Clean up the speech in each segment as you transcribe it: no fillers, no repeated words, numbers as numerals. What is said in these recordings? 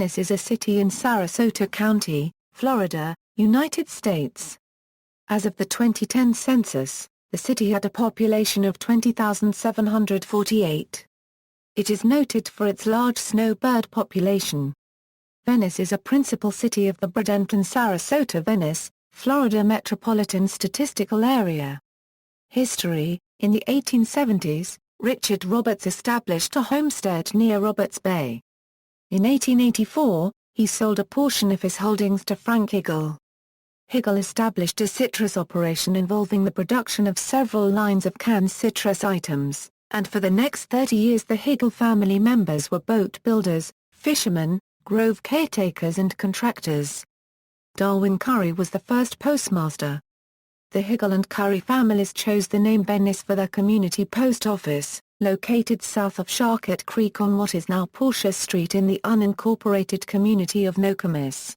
Venice is a city in Sarasota County, Florida, United States. As of the 2010 census, the city had a population of 20,748. It is noted for its large snowbird population. Venice is a principal city of the Bradenton-Sarasota-Venice, Florida Metropolitan Statistical Area. History: in the 1870s, Richard Roberts established a homestead near Roberts Bay. In 1884, he sold a portion of his holdings to Frank Higgle. Higgle established a citrus operation involving the production of several lines of canned citrus items, and for the next 30 years the Higgle family members were boat builders, fishermen, grove caretakers and contractors. Darwin Curry was the first postmaster. The Higgle and Curry families chose the name Venice for their community post office, located south of Sharket Creek on what is now Portia Street in the unincorporated community of Nokomis.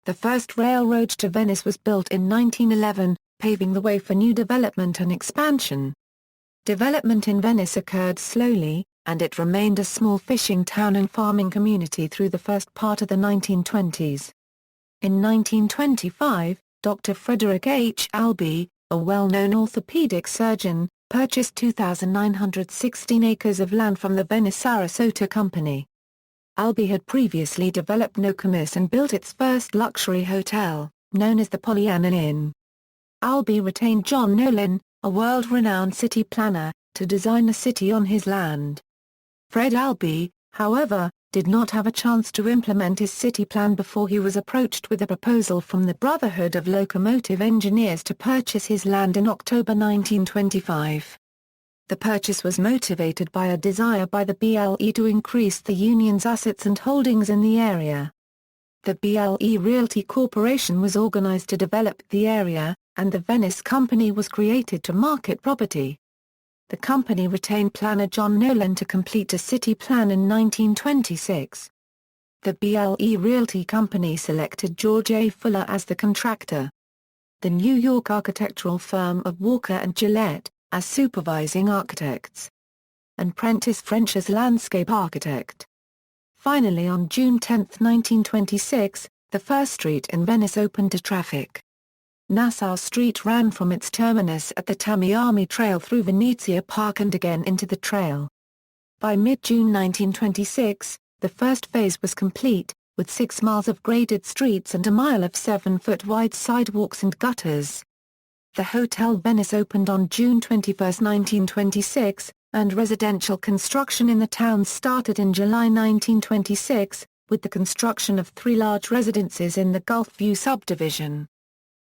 The first railroad to Venice was built in 1911, paving the way for new development and expansion. Development in Venice occurred slowly, and it remained a small fishing town and farming community through the first part of the 1920s. In 1925, Dr. Frederick H. Albee, a well-known orthopedic surgeon, purchased 2,916 acres of land from the Venice-Sarasota Company. Albee had previously developed Nokomis and built its first luxury hotel, known as the Pollyanna Inn. Albee retained John Nolan, a world-renowned city planner, to design the city on his land. Fred Albee, however, did not have a chance to implement his city plan before he was approached with a proposal from the Brotherhood of Locomotive Engineers to purchase his land in October 1925. The purchase was motivated by a desire by the BLE to increase the union's assets and holdings in the area. The BLE Realty Corporation was organized to develop the area, and the Venice Company was created to market property. The company retained planner John Nolan to complete a city plan in 1926. The BLE Realty Company selected George A. Fuller as the contractor. The New York architectural firm of Walker and Gillette, as supervising architects. And Prentice French as landscape architect. Finally on June 10, 1926, the first street in Venice opened to traffic. Nassau Street ran from its terminus at the Tamiami Trail through Venezia Park and again into the trail. By mid-June 1926, the first phase was complete, with 6 miles of graded streets and a mile of 7-foot-wide sidewalks and gutters. The Hotel Venice opened on June 21, 1926, and residential construction in the town started in July 1926, with the construction of 3 large residences in the Gulfview subdivision.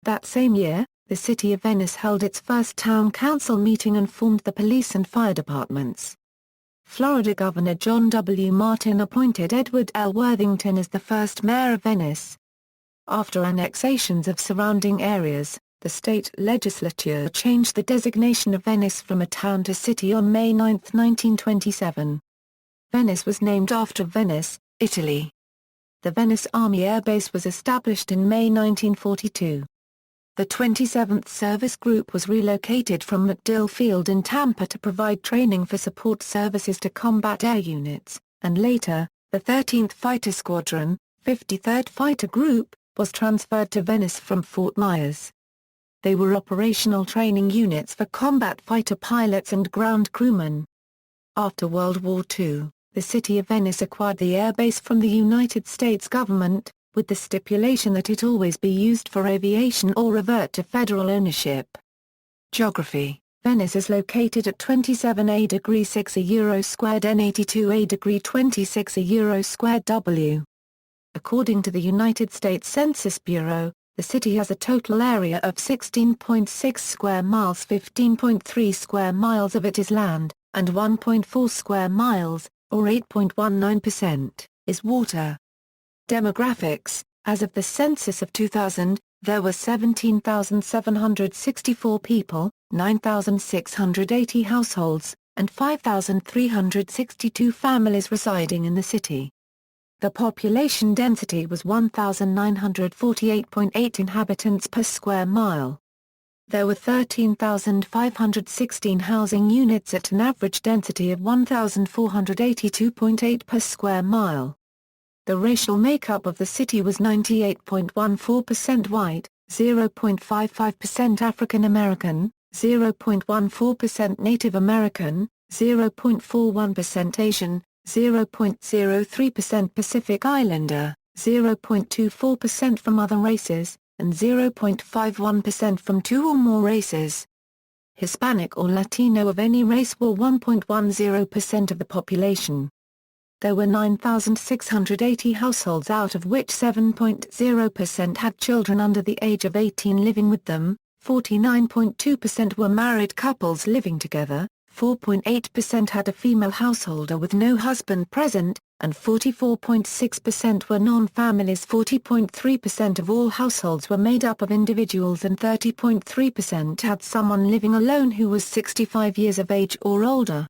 That same year, the city of Venice held its first town council meeting and formed the police and fire departments. Florida Governor John W. Martin appointed Edward L. Worthington as the first mayor of Venice. After annexations of surrounding areas, the state legislature changed the designation of Venice from a town to city on May 9, 1927. Venice was named after Venice, Italy. The Venice Army Air Base was established in May 1942. The 27th Service Group was relocated from MacDill Field in Tampa to provide training for support services to combat air units, and later, the 13th Fighter Squadron, 53rd Fighter Group, was transferred to Venice from Fort Myers. They were operational training units for combat fighter pilots and ground crewmen. After World War II, the city of Venice acquired the airbase from the United States government, with the stipulation that it always be used for aviation or revert to federal ownership. Geography: Venice is located at 27°6 euro squared N 82° 26 euro squared W. According to the United States Census Bureau, the city has a total area of 16.6 square miles. 15.3 square miles of it is land, and 1.4 square miles, or 8.19%, is water. Demographics: as of the census of 2000, there were 17,764 people, 9,680 households, and 5,362 families residing in the city. The population density was 1,948.8 inhabitants per square mile. There were 13,516 housing units at an average density of 1,482.8 per square mile. The racial makeup of the city was 98.14% white, 0.55% African American, 0.14% Native American, 0.41% Asian, 0.03% Pacific Islander, 0.24% from other races, and 0.51% from two or more races. Hispanic or Latino of any race were 1.10% of the population. There were 9,680 households, out of which 7.0% had children under the age of 18 living with them, 49.2% were married couples living together, 4.8% had a female householder with no husband present, and 44.6% were non-families. 40.3% of all households were made up of individuals, and 30.3% had someone living alone who was 65 years of age or older.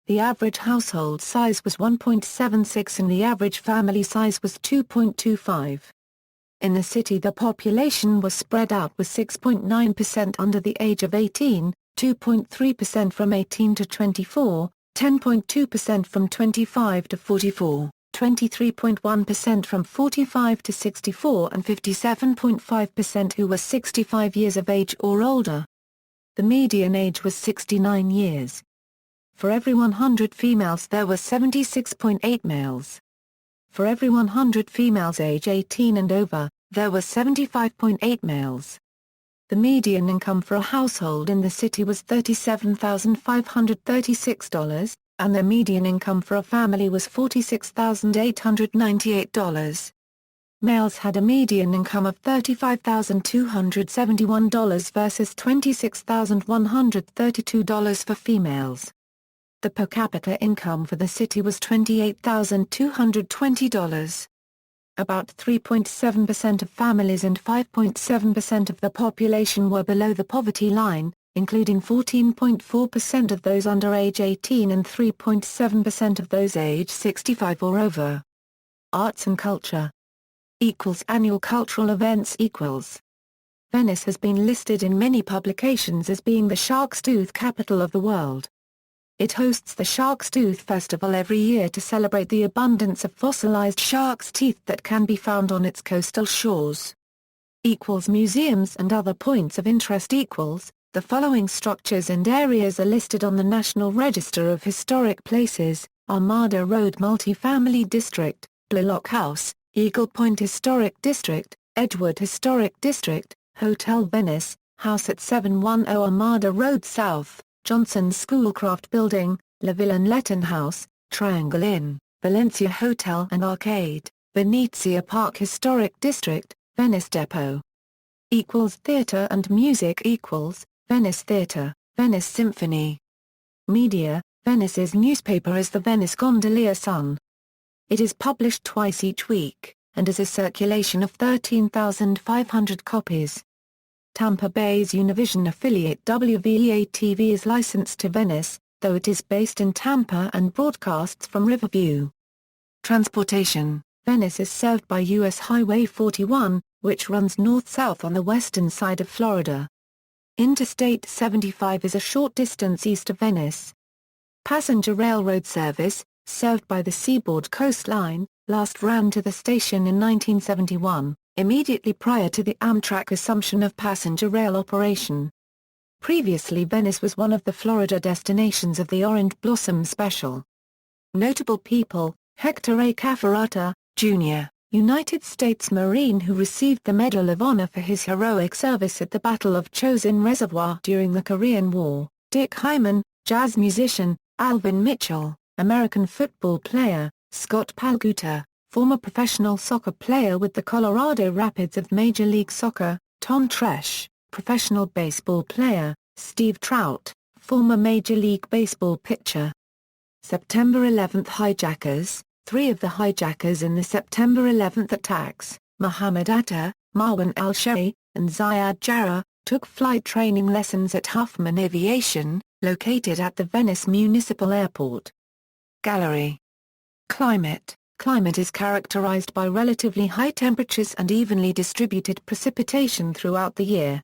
The average household size was 1.76 and the average family size was 2.25. In the city, the population was spread out, with 6.9% under the age of 18, 2.3% from 18 to 24, 10.2% from 25 to 44, 23.1% from 45 to 64, and 57.5% who were 65 years of age or older. The median age was 69 years. For every 100 females there were 76.8 males. For every 100 females age 18 and over, there were 75.8 males. The median income for a household in the city was $37,536, and the median income for a family was $46,898. Males had a median income of $35,271 versus $26,132 for females. The per capita income for the city was $28,220. About 3.7% of families and 5.7% of the population were below the poverty line, including 14.4% of those under age 18 and 3.7% of those age 65 or over. Arts and culture. Annual cultural events. Venice has been listed in many publications as being the shark's tooth capital of the world. It hosts the Shark's Tooth Festival every year to celebrate the abundance of fossilized shark's teeth that can be found on its coastal shores. Museums and other points of interest. The following structures and areas are listed on the National Register of Historic Places: Armada Road Multifamily District, Blalock House, Eagle Point Historic District, Edgewood Historic District, Hotel Venice, House at 710 Armada Road South, Johnson's Schoolcraft Building, La Villa and Letton House, Triangle Inn, Valencia Hotel and Arcade, Venezia Park Historic District, Venice Depot. Theatre and music. Venice Theatre, Venice Symphony. Media, Venice's newspaper is the Venice Gondolier Sun. It is published twice each week, and has a circulation of 13,500 copies. Tampa Bay's Univision affiliate WVEA-TV is licensed to Venice, though it is based in Tampa and broadcasts from Riverview. Transportation. Venice is served by U.S. Highway 41, which runs north-south on the western side of Florida. Interstate 75 is a short distance east of Venice. Passenger railroad service, served by the Seaboard Coast Line, last ran to the station in 1971. Immediately prior to the Amtrak assumption of passenger rail operation. Previously, Venice was one of the Florida destinations of the Orange Blossom Special. Notable people: Hector A. Cafferata, Jr., United States Marine who received the Medal of Honor for his heroic service at the Battle of Chosin Reservoir during the Korean War; Dick Hyman, jazz musician; Alvin Mitchell, American football player; Scott Palguta, former professional soccer player with the Colorado Rapids of Major League Soccer; Tom Tresh, professional baseball player; Steve Trout, former Major League Baseball pitcher. September 11 hijackers. 3 of the hijackers in the September 11 attacks, Mohammed Atta, Marwan al-Shari, and Ziad Jarrah, took flight training lessons at Huffman Aviation, located at the Venice Municipal Airport. Gallery. Climate. Climate is characterized by relatively high temperatures and evenly distributed precipitation throughout the year.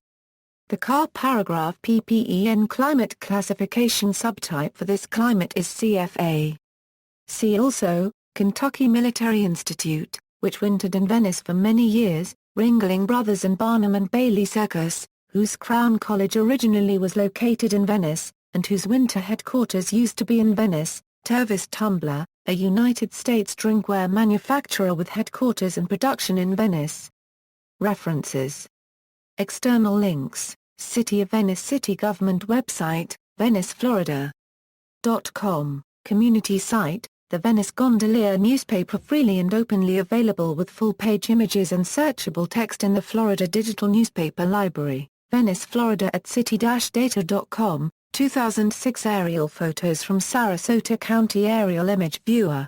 The CAR paragraph PPEN climate classification subtype for this climate is CFA. See also, Kentucky Military Institute, which wintered in Venice for many years, Ringling Brothers and Barnum and Bailey Circus, whose Crown College originally was located in Venice, and whose winter headquarters used to be in Venice, Tervis Tumbler, a United States drinkware manufacturer with headquarters and production in Venice. References. External links: City of Venice City Government website, Venice, Florida. .com, community site, the Venice Gondolier newspaper, freely and openly available with full-page images and searchable text in the Florida Digital Newspaper Library, Venice, Florida at city-data.com, 2006 aerial photos from Sarasota County Aerial Image Viewer.